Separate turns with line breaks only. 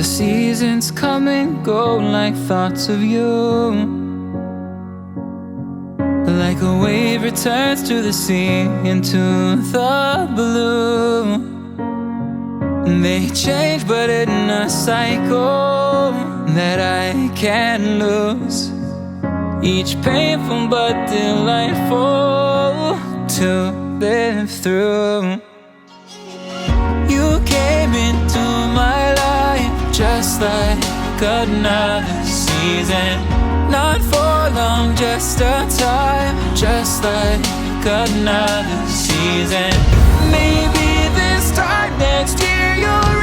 The seasons come and go like thoughts of you. Like a wave returns to the sea, into the blue. They change but in a cycle that I can't lose. Each painful but delightful to live through. You came into my life just like another season. Not for long, just a time, just like another season. Maybe this time next year you'll